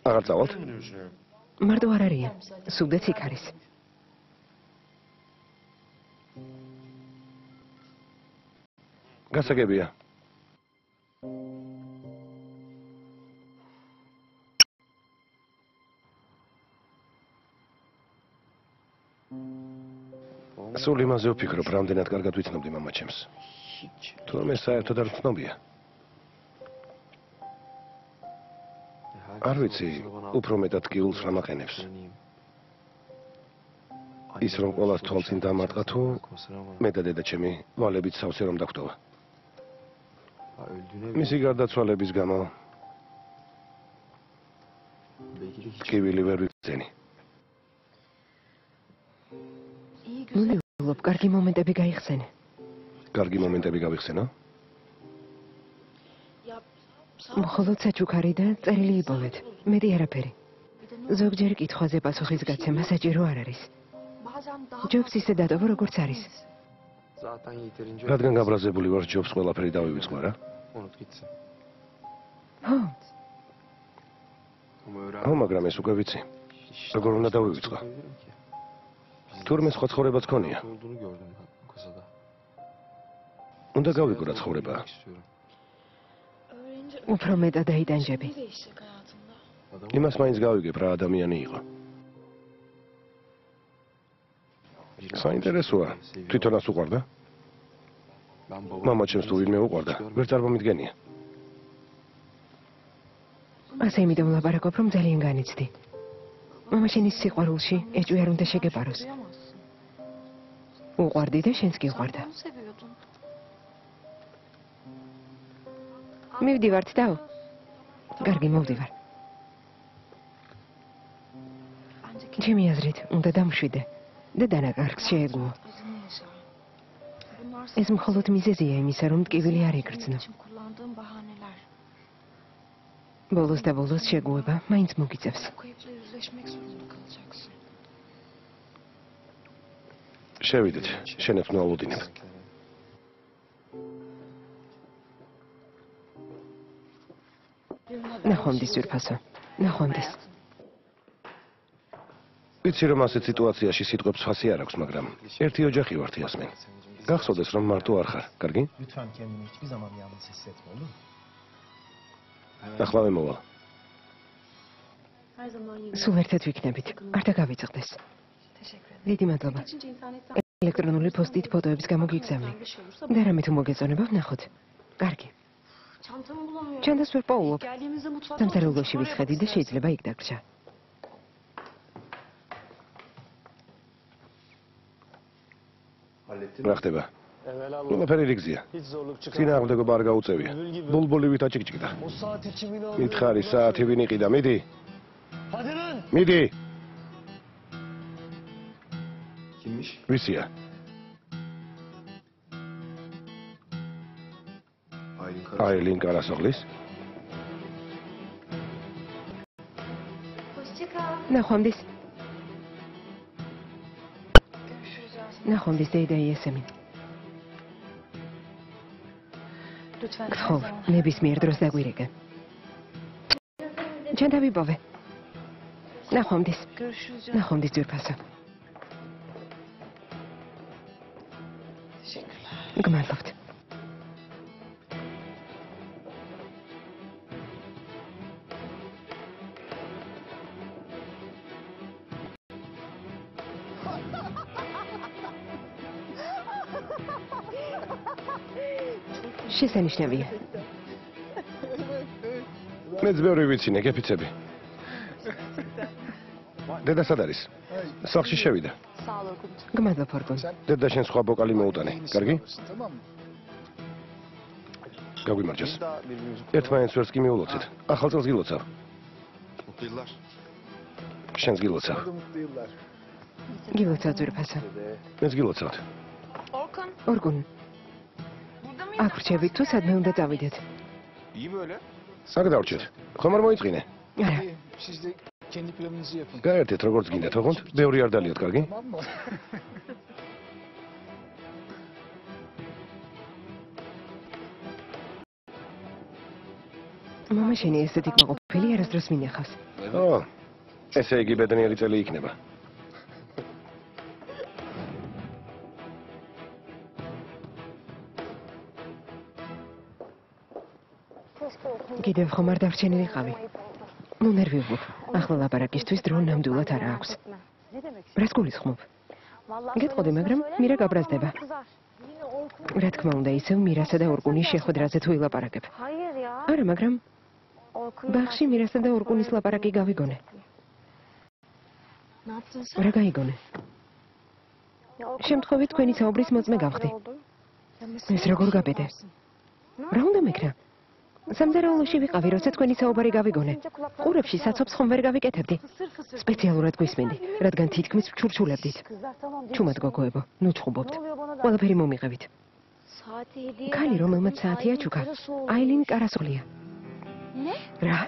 აღარ წავალთ? მარტო არ არიან. სულდეც იქ არის. გასაგებია. სულ იმაზე ვფიქრობ, რამდენად კარგად ვიცნობდი მამაჩემს. თუმცა საერთოდ არ ვცნობია. არ ვიცი, უფრო მეტად გიულს რა მაყენებს. ის რომ ყოველას თვალწინ დამარტყა თუ მე და დედა ჩემი ვალებით სავსე რომ დაგვტოვა. მისი გარდაცვალების გამო ტკივილი ვერ ვიგრძენი. ნუ კარგი მომენტები გაიხსენე. კარგი მომენტები გავიხსენო? მხოლოდ საჩუქარი და წერილი იბოლეთ. მეტი არაფერი. ზოგჯერ კითხვაზე პასუხის გაცემა საჭირო არ არის. ჯობს ისე დატოვო, როგორც არის. რადგან გაბრაზებული ვარ, ჯობს ყველაფერი დავივიწყო რა? ხო, მაგრამ ეს უკვე ვიცი. როგორ უნდა დავივიწყო? თურმე სხვა ცხოვრებაც ქონია. უნდა გავიგო რა ცხოვრებაა. უფრო მეტად დაიტანჯები. იმას მაინც გავიგებ რა ადამიანი იყო. საინტერესოა, თვითონაც უყვარდა? მამაჩემს თუ ვინმე უყვარდა, ვერ წარმომიდგენია. ასე იმედომ ლაპარაკობ, რომ ძალიან განიცდი. მამაშენის სიყვარულში ეჭვი არ უნდა შეგეპაროს. უყვარდი და შენც გიყვარდა. მივდივართ და კარგი მოვდივარ. ჩემი აზრით უნდა დამშვიდე და დანაკარგს შეეგუო. ეს მხოლოდ მიზეზია იმისა, რომ ტკივილი არ იგრძნო. ბოლოს და ბოლოს შეგუება მაინც მოგიწევს. შევიდეთ, შენებს მოვავუდინებ. ნახვამდის ძვირფასო, ნახვამდის. ვიცი რომ ასეთ სიტუაციაში სიტყვებს ფასი არ აქვს, მაგრამ ერთი ოჯახი ვართ იასმინ. გახსოვდეს რომ მარტო არ ხარ, კარგი? Lütfen kendini hiçbir zaman yalnız hissetme, olur mu? ახლა მოვალ. სულ ერთად ვიქნებით. არ დაგავიწყდეს. დიდი მადლობა. ელექტრონული პოსტით ფოტოების გამო გიგზავნე. და რამე თუ მოგეწონება, ვნახოთ. კარგი. ჩანდას ვერ პოულობ. სამზარეულოში ვისხედი და შეიძლება იქ დაგრჩა. რა ხდება? ყველაფერი რიგზია. წინააღმდეგობა არ გაუწევია. ბულბულივით აჭიკჭიკდა. მითხარი საათი ვინ იყიდა? მიდი. მიდი. ვისია? აილინ კარასოღლის? ნახვამდის. ნახვამდის დეიდა იესემინ. გთხოვ, ნებისმიერ დროს დაგვირეკე. ჩან დავიპოვე. ნახვამდის. ნახვამდის ძვირფასო. გმადლობთ. შესანიშნავია. მეც ბევრი ვიცინე, გეფიცები. დედა სად არის? სახლში შევიდა. გმადლობ ორგონ. დედა შენ სხვა ბოკალი მოუტანე, კარგი? გაგვიმარჯოს. ერთმანეთს ვერც კი მიულოცეთ. ახალ წელს გილოცავ. შენს გილოცავ. გილოცავ ძვირფასო. მეც გილოცავთ. ორგონ. აქ ვრჩებით თუ სადმე უნდა წავიდეთ? აქ დავრჩეთ. ხომ არ მოიწყინე? არა. Siz de kendi planınızı yapın. გაერთეთ როგორც გინდათ, ოღონდ ბევრი არ დალიოთ, კარგი? Tamam mı? მამა შენი ესეთი კმაყოფილი არასდროს მინახავს. ო, ესე იგი ბედნიერი წელი იქნება. კიდევ ხომ არ დავრჩენილიყავი. ნუ ნერვიულობ. ახლა ლაპარაკისთვის დრო ნამდვილად არ აქვს. რას გულისხმობ? გეტყოდი, მაგრამ მირა გაბრაზდება. რა თქმა უნდა, ისევ მირასა და ორკუნის შეხვედრაზე თუ ილაპარაკებ. არა, მაგრამ ბაღში მირასა და ორკუნის ლაპარაკი გავიგონე. რა გაიგონე? შემთხვევით თქვენი საუბრის მოწმე გავხდი. ეს როგორ გაბედე? რა უნდა მეკრა? სამზარეულოში ვიყავი, როცა თქვენი საუბარი გავიგონე. ყურებში საცობს ხომ ვერ გავიკეთებდი. სპეციალურად გვისმინდი, რადგან თითქმის ვჩურჩულებდით. ჩუმად გოგოებო, ნუ ჩხუბობთ. ყველაფერი მომიყევით. ქალი, რომელმაც საათი აჩუქა, აილინ კარასოლია. რა?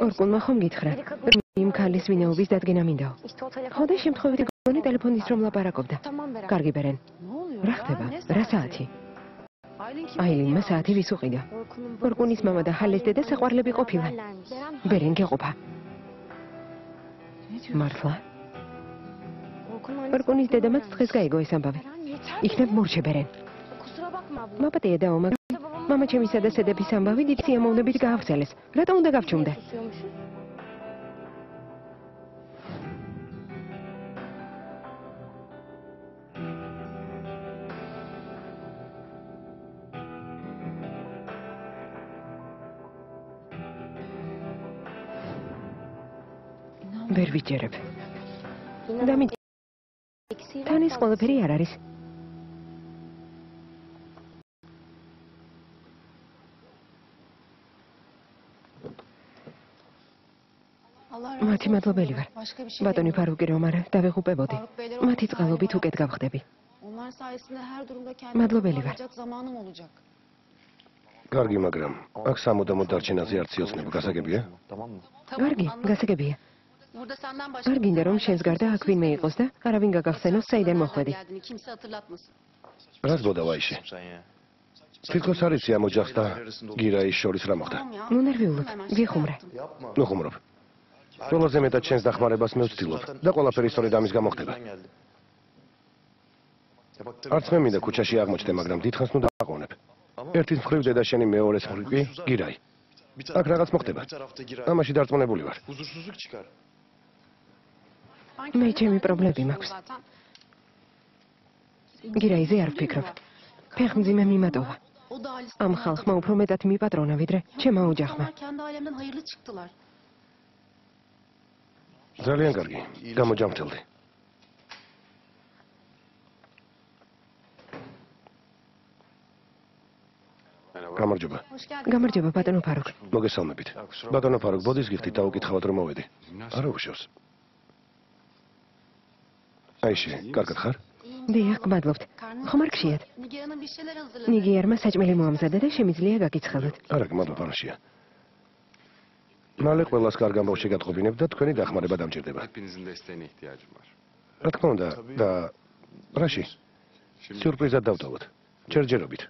ორკუნმა ხომ გითხრა, რომ იმ ქალის ვინაობის დადგენა მინდაო. ხო და შემთხვევით გონი ტელეფონის რომ ლაპარაკობდა. კარგი ბერენ. რა ხდება? რა საათი? აილინმა საათი ვის უყიდა? ორკუნის მამა და ჰალეს დედა საყვარლები ყოფილან. ბერენ გეყოფა. მართლა? ორკუნის დედამაც დღეს გაიგო ეს ამბავი. იქნებ მორჩე ბერენ. მაპატია დაო, მაგრამ მამა ჩემისა და სედების ამბავი დიდი სიამოვნებით გაავრცელეს. რატომ უნდა გავჩუმდე? ვერ ვიჯერებ. თან ის ყველაფერი არ არის. მათი მადლობელი ვარ. ბატონი ფარუკი რომ არა, დავეღუპებოდი. მათი წყალობით უკეთ გავხდები. მადლობელი ვარ. კარგი, მაგრამ აქ სამუდამოდ დარჩენაზე არ ციოცნება, გასაგებია? კარგი, გასაგებია. არ გინდა რომ შენს გარდა აქ ვინმე იყოს და არავინ გაგახსენოს საიდან მოხვედი. რას ბოდა ვაიში? თითქოს არ იცი ამ ოჯახს და გირაის შორის რა მოხდა. ნუ ნერვიულობ, გიხუმრე. ნუ ხუმრობ. ყველაზე მეტად შენს დახმარებას მე ვცდილობ და ყველაფერი სწორედ ამის გამო ხდება. არც მე მინდა ქუჩაში აღმოჩნდე, მაგრამ დიდხანს ნუ დააყოვნებ. ერთის მხრივ დედა შენი, მეორეს მხრივ კი გირაი. აქ რაღაც მოხდება. ამაში დარწმუნებული ვარ. მე ჩემი პრობლემები მაქვს. გირაიზე არ ვფიქრობ. ფეხმძიმე მიმატოვა. ამ ხალხმა უფრო მეტად მიპატრონა, ვიდრე ჩემმა ოჯახმა. ძალიან კარგი. გამოჯამრთელდი. გამარჯობა. გამარჯობა, ბატონო ფარუკ. მოგესალმებით. ბატონო ფარუკ, ბოდის გიხდით დაუკითხავთ რომ მოვედი. არა უშავს. აიში, კარგად ხარ? დიახ, გმადლობთ. ხომ არ გშიათ? ნიგიერმა საჭმელი მოამზადა და შემიძლია გაგიცხელოთ. არა, გმადლობ, არაშია. მალე ყველას კარგ ამბავს შეგატყობინებ და თქვენი დახმარება დამჭირდება. რა თქმა უნდა, და რაში? სიურპრიზად დავტოვოთ. ჯერჯერობით.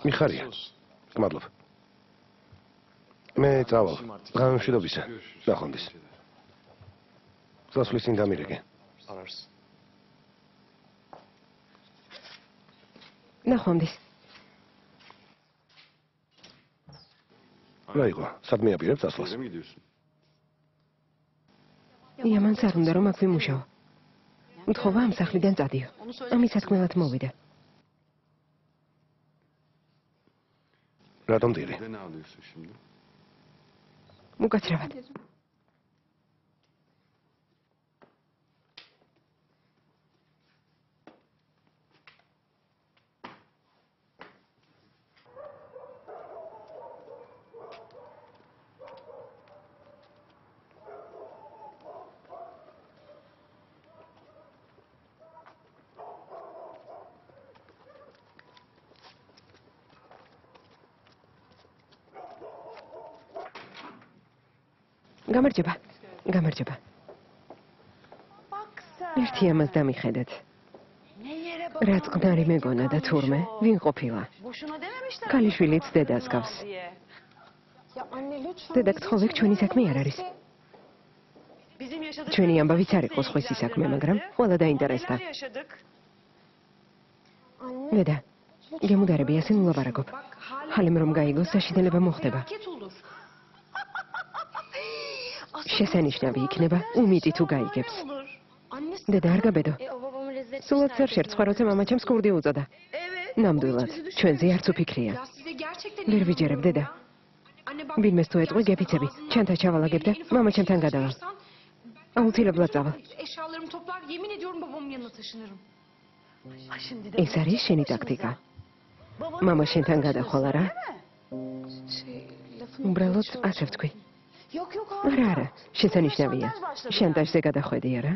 მიხარია. გმადლობ. მე წავალ. გამშვიდობისა. ნახვამდის. გასვლის წინ დამირეკე. ნახვამდის. რა იყო? სადმე აპირებ წასვლას? იამანს არ უნდა რომ აქ ვიმუშაო. მთხოვა ამ სახლიდან წადიო. ამის სათქმელად მოვიდა. რატომ დირი? უკაცრავად. გამარჯობა. გამარჯობა. ერთი ამას დამიხედეთ. რაც ყდარი მეგონა და თურმე, ვინ ყოფილა? ქალიშვილიც დედას გავს. დედა გთხოვეთ, ჩვენი საქმე არ არის. ჩვენი ამბავიც არ იყო სხვისი საქმე, მაგრამ ყველა დაინტერესდა. დედა, გემუდარები ასე ულაპარაკობ. ჰალიმ რომ გაიგოს, საშინელება მოხდება. შესანიშნავი იქნება, უმიტი თუ გაიგებს. დედა არ გაბედო. სულაც არ შერცხვა, როცა მამაჩემს კურდი უწოდა. ნამდვილად, ჩვენზე არც უფიქრია. ვერ ვიჯერებ, დედა. ვინმეს თუ ეტყვი, გეფიცები. ჩანთა ჩავალაგებ და მამაჩემთან გადავალ. აუცილებლად წავალ. ეს არის შენი ტაქტიკა. მამა შენთან გადახვალ არა? უბრალოდ ასე ვთქვი. არა, შესანიშნავია. შანტაჟზე გადახვედი არა?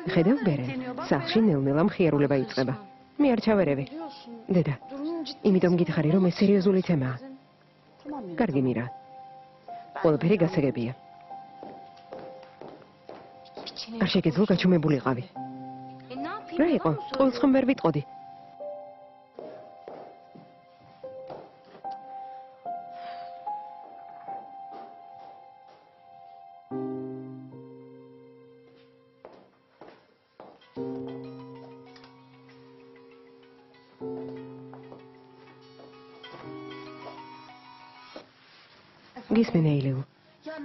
ხედავ ბერენ, სახლში ნელ-ნელა მხიარულება იწყება. მე არ ჩავერევი. დედა, იმიტომ გითხარი, რომ ეს სერიოზული თემაა. კარგი მირა. ყველაფერი გასაგებია. არ შეგეძლო გაჩუმებულიყავი. რა იყო? ტყუილს ხომ ვერ ვიტყოდი? გისმენ ეილეუ.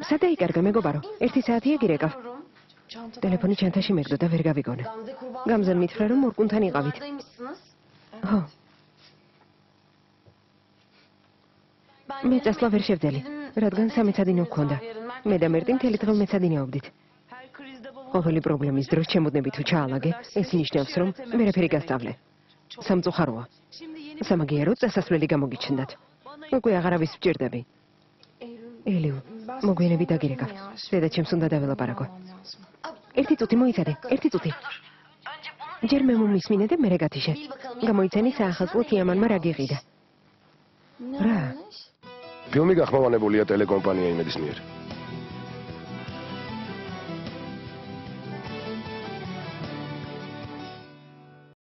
სად დაიკარგა მეგობარო? 1 საათია გირეკავ. ტელეფონი ჩანთაში მეგდო და ვერ გავიგონა. გამზან მითხრა რომ მორკუნთან იყავით. ხო. მე წასვლა ვერ შევძელი, რადგან სამეცადინო გქონდა. მე და მერტი მთელი დღე მეცადინეობდით. ყოველი პრობლემის დროს ჩემოდნები თუ ჩაალაგე, ეს ნიშნავს რომ ვერაფერი გასწავლე. სამწუხაროა. სამაგიეროდ წასასვლელი გამოგიჩნდათ. უკვე აღარავის ვჭირდები. ეილეუ, მოგვიანებით დაგირეკავ. დედა ჩემს უნდა დაველაპარაკო. 1 წუთი მოიცადე, 1 წუთი. ჯერ მე მომისმინე და მერე გათიშე. გამოიცანი საახალწლო თიამანმა რა გიყიდა. რა? ფილმი გახმოვანებულია ტელეკომპანია იმედის მიერ.